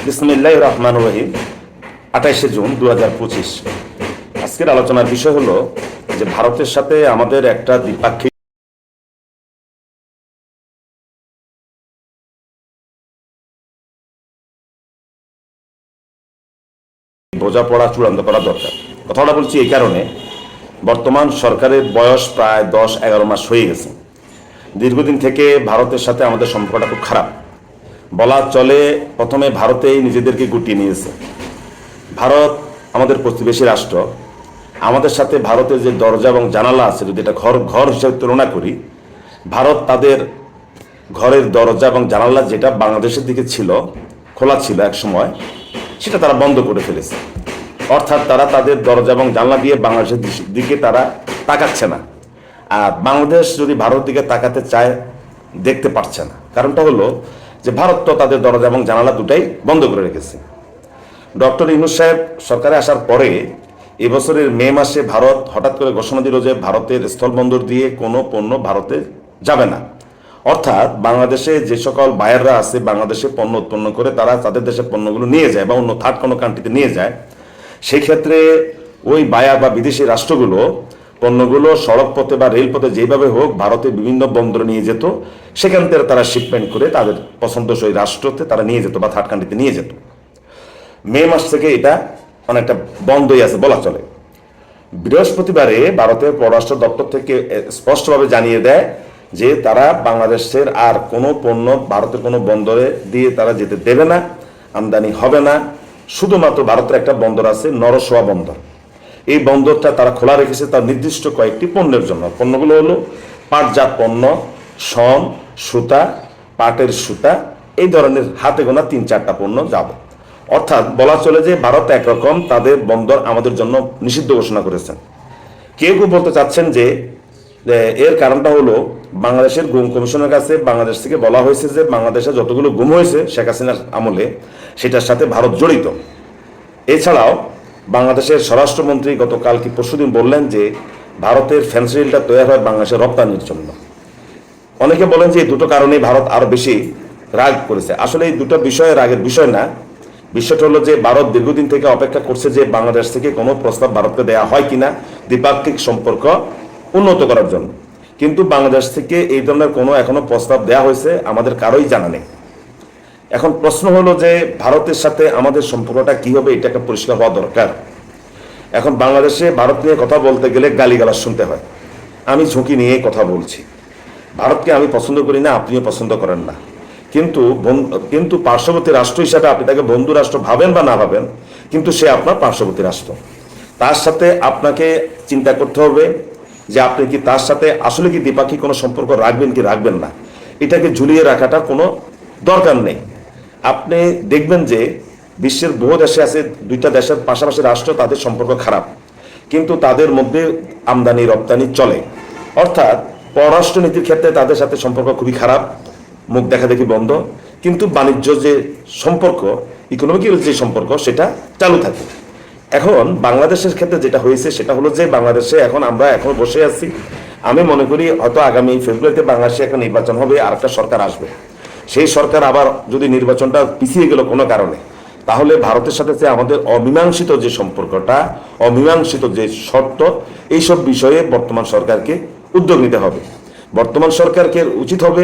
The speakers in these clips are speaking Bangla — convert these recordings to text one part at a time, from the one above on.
বিসমিল্লাহির রহমানির রহিম। 28শে জুন 2025। আজকের আলোচনার বিষয় হলো যে ভারতের সাথে আমাদের একটা দ্বিপাক্ষিক বোঝাপড়া চূড়ান্ত করা দরকার। কথাটা বলছি এই কারণে, বর্তমান সরকারের বয়স প্রায় 10-11 মাস হয়ে গেছে। দীর্ঘদিন থেকে ভারতের সাথে আমাদের সম্পর্কটা খুব খারাপ বলা চলে। প্রথমে ভারতেই নিজেদেরকে গুটিয়ে নিয়েছে। ভারত আমাদের প্রতিবেশী রাষ্ট্র। আমাদের সাথে ভারতের যে দরজা এবং জানালা আছে, যদি এটা ঘর হিসেবে তুলনা করি, ভারত তাদের ঘরের দরজা এবং জানালা যেটা বাংলাদেশের দিকে ছিল, খোলা ছিল এক সময়, সেটা তারা বন্ধ করে ফেলেছে। অর্থাৎ তারা তাদের দরজা এবং জানলা দিয়ে বাংলাদেশের দিকে তারা তাকাচ্ছে না। আর বাংলাদেশ যদি ভারতের দিকে তাকাতে চায়, দেখতে পারছে না। কারণটা হলো যে ভারত তো তাদের দরজা এবং জানালা দুটাই বন্ধ করে রেখেছে। ডক্টর ইউনূস সাহেব সরকারে আসার পরে এবছরের মে মাসে ভারত হঠাৎ করে ঘোষণা দিল যে ভারতের স্থলবন্দর দিয়ে কোনো পণ্য ভারতে যাবে না। অর্থাৎ বাংলাদেশে যে সকল বায়াররা আছে, বাংলাদেশে পণ্য উৎপন্ন করে তারা তাদের দেশে পণ্যগুলো নিয়ে যায় বা অন্য থার্ড কোনো কান্ট্রিতে নিয়ে যায়, সেই ক্ষেত্রে ওই বায়ার বা বিদেশি রাষ্ট্রগুলো পণ্যগুলো সড়ক পথে বা রেলপথে যেভাবে হোক ভারতে বিভিন্ন বন্দরে নিয়ে যেত। সেখান থেকে তারা শিপমেন্ট করে তাদের পছন্দসই রাষ্ট্রতে তারা নিয়ে যেত বা থার্ড কান্ট্রিতে নিয়ে যেত। মে মাস থেকে এটা অনেকটা বন্ধই আছে বলা চলে। বৃহস্পতিবারে ভারতের পররাষ্ট্র দপ্তর থেকে স্পষ্টভাবে জানিয়ে দেয় যে তারা বাংলাদেশের আর কোনো পণ্য ভারতের কোনো বন্দরে দিয়ে তারা যেতে দেবে না, আমদানি হবে না। শুধুমাত্র ভারতের একটা বন্দর আছে, নরসোয়া বন্দর। এই বন্দরটা তারা খোলা রেখেছে তার নির্দিষ্ট কয়েকটি পণ্যের জন্য। পণ্যগুলো হলো পাটজাত পণ্য, শন, সুতা, পাটের সুতা, এই ধরনের হাতে গোনা 3-4টা পণ্য যাবে। অর্থাৎ বলা চলে যে ভারত একরকম তাদের বন্দর আমাদের জন্য নিষিদ্ধ ঘোষণা করেছেন। কেউ কেউ বলতে চাচ্ছেন যে এর কারণটা হলো বাংলাদেশের গুম কমিশনের কাছে বাংলাদেশ থেকে বলা হয়েছে যে বাংলাদেশে যতগুলো গুম হয়েছে শেখ হাসিনার আমলে, সেটার সাথে ভারত জড়িত। এছাড়াও বাংলাদেশের স্বরাষ্ট্রমন্ত্রী গতকাল কি পরশুদিন বললেন যে ভারতের ফেন্সিডিলটা তৈরি হয় বাংলাদেশের রপ্তানির জন্য। অনেকে বলেন যে এই দুটো কারণে ভারত আরো বেশি রাগ করেছে। আসলে এই দুটো বিষয় রাগের বিষয় না। বিষয়টা হলো যে ভারত দীর্ঘদিন থেকে অপেক্ষা করছে যে বাংলাদেশ থেকে কোনো প্রস্তাব ভারতকে দেওয়া হয় কিনা দ্বিপাক্ষিক সম্পর্ক উন্নত করার জন্য। কিন্তু বাংলাদেশ থেকে এই ধরনের কোনো এখনো প্রস্তাব দেওয়া হয়েছে আমাদের কারোই জানা নেই। এখন প্রশ্ন হলো যে ভারতের সাথে আমাদের সম্পর্কটা কি হবে, এটা একটা পরিষ্কার হওয়া দরকার। এখন বাংলাদেশে ভারত নিয়ে কথা বলতে গেলে গালিগালাজ শুনতে হয়। আমি ঝুঁকি নিয়ে কথা বলছি। ভারতকে আমি পছন্দ করি না, আপনিও পছন্দ করেন না, কিন্তু পার্শ্ববর্তী রাষ্ট্র হিসাবে আপনি তাকে বন্ধু রাষ্ট্র ভাবেন বা না ভাবেন, কিন্তু সে আপনার পার্শ্ববর্তী রাষ্ট্র। তার সাথে আপনাকে চিন্তা করতে হবে যে আপনি কি তার সাথে আসলে কি দ্বিপাক্ষিক কোনো সম্পর্ক রাখবেন কি রাখবেন না। এটাকে ঝুলিয়ে রাখাটা কোনো দরকার নেই। আপনি দেখবেন যে বিশ্বের বহু দেশে আছে, দুইটা দেশের পাশাপাশি রাষ্ট্র, তাদের সম্পর্ক খারাপ, কিন্তু তাদের মধ্যে আমদানি রপ্তানি চলে। অর্থাৎ পররাষ্ট্রনীতির ক্ষেত্রে তাদের সাথে সম্পর্ক খুবই খারাপ, মুখ দেখা দেখি বন্ধ, কিন্তু বাণিজ্য যে সম্পর্ক, ইকোনমিক্যাল যে সম্পর্ক, সেটা চালু থাকে। এখন বাংলাদেশের ক্ষেত্রে যেটা হয়েছে সেটা হলো যে বাংলাদেশে আমরা এখন বসে আছি। আমি মনে করি হয়তো আগামী ফেব্রুয়ারিতে বাংলাদেশে একটা নির্বাচন হবে, আর একটা সরকার আসবে। সেই সরকার আবার যদি নির্বাচনটা পিছিয়ে গেল কোনো কারণে, তাহলে ভারতের সাথে যে আমাদের অমীমাংসিত যে সম্পর্কটা, অমীমাংসিত যে শর্ত, এইসব বিষয়ে বর্তমান সরকারকে উদ্যোগ নিতে হবে। বর্তমান সরকারকে উচিত হবে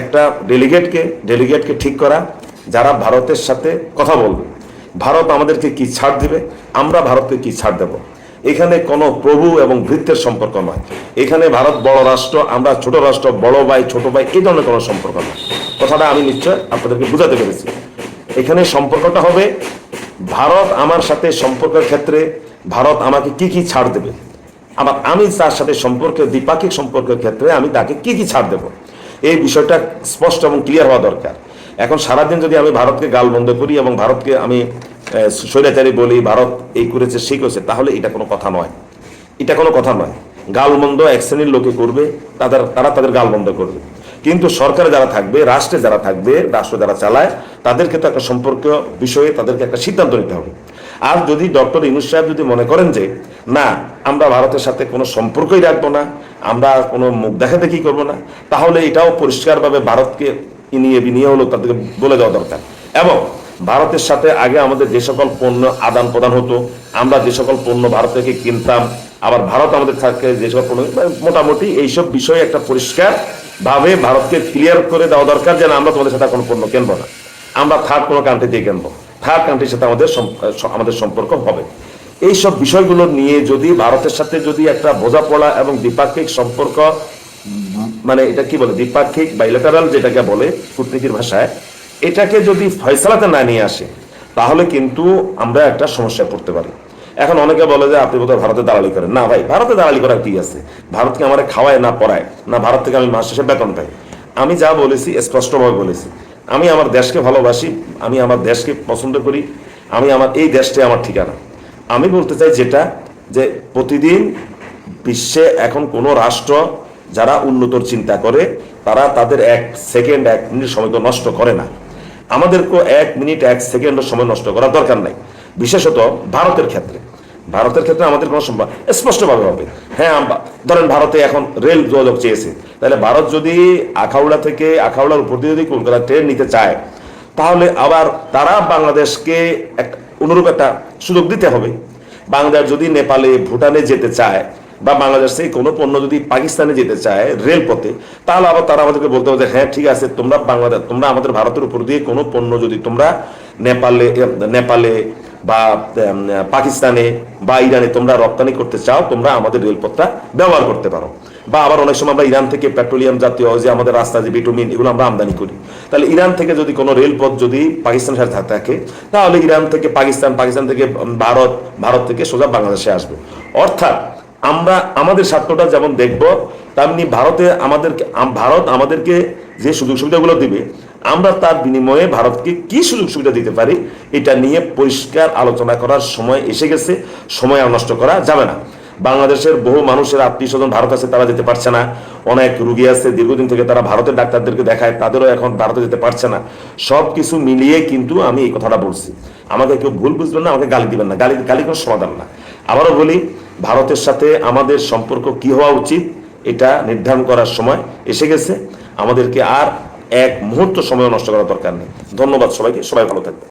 একটা ডেলিগেটকে ঠিক করা, যারা ভারতের সাথে কথা বলবে। ভারত আমাদেরকে কি ছাড় দিবে, আমরা ভারতকে কি ছাড় দেব। এখানে কোনো প্রভু এবং ভৃত্যের সম্পর্ক নয়। এখানে ভারত বড় রাষ্ট্র, আমরা ছোট রাষ্ট্র, বড় ভাই ছোট ভাই, এই ধরনের কোনো সম্পর্ক নয়। কথাটা আমি নিশ্চয় আপনাদেরকে বুঝাতে পেরেছি। এখানে সম্পর্কটা হবে ভারত আমার সাথে সম্পর্কের ক্ষেত্রে ভারত আমাকে কি কি ছাড় দেবে, আবার আমি তার সাথে দ্বিপাক্ষিক সম্পর্কের ক্ষেত্রে আমি তাকে কি কি ছাড় দেব। এই বিষয়টা স্পষ্ট এবং ক্লিয়ার হওয়া দরকার। এখন সারাদিন যদি আমি ভারতকে গালমন্দ করি এবং ভারতকে আমি স্বৈরাচারী বলি, ভারত এই করেছে সেই করেছে, তাহলে এটা কোনো কথা নয়। এটা কোনো কথা নয়। গালমন্দ এক শ্রেণীর লোকে করবে, তারা তাদের গালমন্দ করবে। কিন্তু সরকারে যারা থাকবে, রাষ্ট্রে যারা থাকবে, রাষ্ট্র যারা চালায়, তাদেরকে তো একটা সম্পর্ক বিষয়ে তাদেরকে একটা সিদ্ধান্ত নিতে হবে। আর যদি ডক্টর ইউনূস সাহেব যদি মনে করেন যে না, আমরা ভারতের সাথে কোনো সম্পর্কই রাখবো না, আমরা কোনো মুখ দেখাদেখি করবো না, তাহলে এটাও পরিষ্কারভাবে ভারতকে বিনিয়ে হলো তাদেরকে বলে দেওয়া দরকার। এবং ভারতের সাথে আগে আমাদের যে সকল পণ্য আদান প্রদান হতো, আমরা যে সকল পণ্য ভারত থেকে কিনতাম, আবার ভারত আমাদের থেকে যে সকল পণ্য, মোটামুটি এইসব বিষয়ে একটা পরিষ্কার ভাবে ভারতকে ক্লিয়ার করে দেওয়া দরকার যে না, আমরা তোমাদের সাথে কোনো পণ্য কিনবো না, আমরা থার্ড কোনো কান্ট্রি থেকে কিনবো, থার্ড কান্ট্রির সাথে আমাদের সম্পর্ক হবে। এইসব বিষয়গুলো নিয়ে যদি ভারতের সাথে যদি একটা বোঝাপড়া এবং দ্বিপাক্ষিক সম্পর্ক, মানে এটা কি বলে, দ্বিপাক্ষিক বাইলেটারাল যেটাকে বলে কূটনীতির ভাষায়, এটাকে যদি ফয়সালাতে না নিয়ে আসে, তাহলে কিন্তু আমরা একটা সমস্যায় পড়তে পারি। এখন অনেকে বলে যে আপনি বোধহয় ভারতে দালালি করেন। না ভাই, ভারতে দালালি করার কি আছে? ভারতকে আমার খাওয়ায় না পড়ায়, না ভারত থেকে আমি মাস শেষে বেতন পাই। আমি যা বলেছি স্পষ্টভাবে বলেছি, আমি আমার দেশকে ভালোবাসি, আমি আমার দেশকে পছন্দ করি, আমি আমার এই দেশটাই আমার ঠিকানা। আমি বলতে চাই যেটা, যে প্রতিদিন বিশ্বে এখন কোনো রাষ্ট্র যারা উন্নতর চিন্তা করে তারা তাদের 1 সেকেন্ড 1 মিনিট সময় তো নষ্ট করে না। আমাদেরকেও 1 মিনিট 1 সেকেন্ডের সময় নষ্ট করার দরকার নাই, বিশেষত ভারতের ক্ষেত্রে। ভারতের ক্ষেত্রে আমাদের কোনো সম্ভব স্পষ্টভাবে হবে। হ্যাঁ, ধরেন ভারতে এখন রেল যোগাযোগ চেয়েছে, তাহলে ভারত যদি আখাউড়া থেকে, আখাউড়ার উপর দিয়ে যদি কলকাতা ট্রেন নিতে চায়, তাহলে আবার তারা বাংলাদেশকে অনুরূপ একটা সুযোগ দিতে হবে। বাংলাদেশ যদি নেপালে, ভুটানে যেতে চায়, বা বাংলাদেশ থেকে কোনো পণ্য যদি পাকিস্তানে যেতে চায় রেলপথে, তাহলে আবার তারা আমাদেরকে বলতে হবে যে হ্যাঁ ঠিক আছে, তোমরা আমাদের ভারতের উপর দিয়ে কোনো পণ্য যদি তোমরা নেপালে বা পাকিস্তানে বা ইরানে তোমরা রপ্তানি করতে চাও, তোমরা আমাদের রেলপথটা ব্যবহার করতে পারো। বা আবার অনেক সময় আমরা ইরান থেকে পেট্রোলিয়াম জাতীয় যে আমাদের রাস্তা, যে বিটুমিন, এগুলো আমরা আমদানি করি। তাহলে ইরান থেকে যদি কোনো রেলপথ যদি পাকিস্তানের সাথে থাকে, তাহলে ইরান থেকে পাকিস্তান, পাকিস্তান থেকে ভারত, ভারত থেকে সোজা বাংলাদেশে আসবে। অর্থাৎ আমরা আমাদের স্বার্থটা যেমন দেখব, তেমনি ভারত আমাদেরকে যে সুযোগ সুবিধাগুলো দিবে, আমরা তার বিনিময়ে ভারতকে কি সুযোগ সুবিধা দিতে পারি, এটা নিয়ে পরিষ্কার আলোচনা করার সময় এসে গেছে। সময় আর নষ্ট করা যাবে না। বাংলাদেশের বহু মানুষের আত্মীয় স্বজন ভারত আছে, তারা যেতে পারছে না। অনেক রুগী আছে দীর্ঘদিন থেকে, তারা ভারতের ডাক্তারদেরকে দেখায়, তাদেরও এখন ভারতে যেতে পারছে না। সব কিছু মিলিয়ে কিন্তু আমি এই কথাটা বলছি। আমাকে কেউ ভুল বুঝবেন না, আমাকে গালি দিবেন না, গালি কোনো সমাধান না। আবারও বলি, ভারতের সাথে আমাদের সম্পর্ক কি হওয়া উচিত, এটা নির্ধারণ করার সময় এসে গেছে। আমাদেরকে আর 1 মুহূর্ত সময় নষ্ট করার দরকার নেই। ধন্যবাদ সবাইকে, সবাই ভালো থাকবে।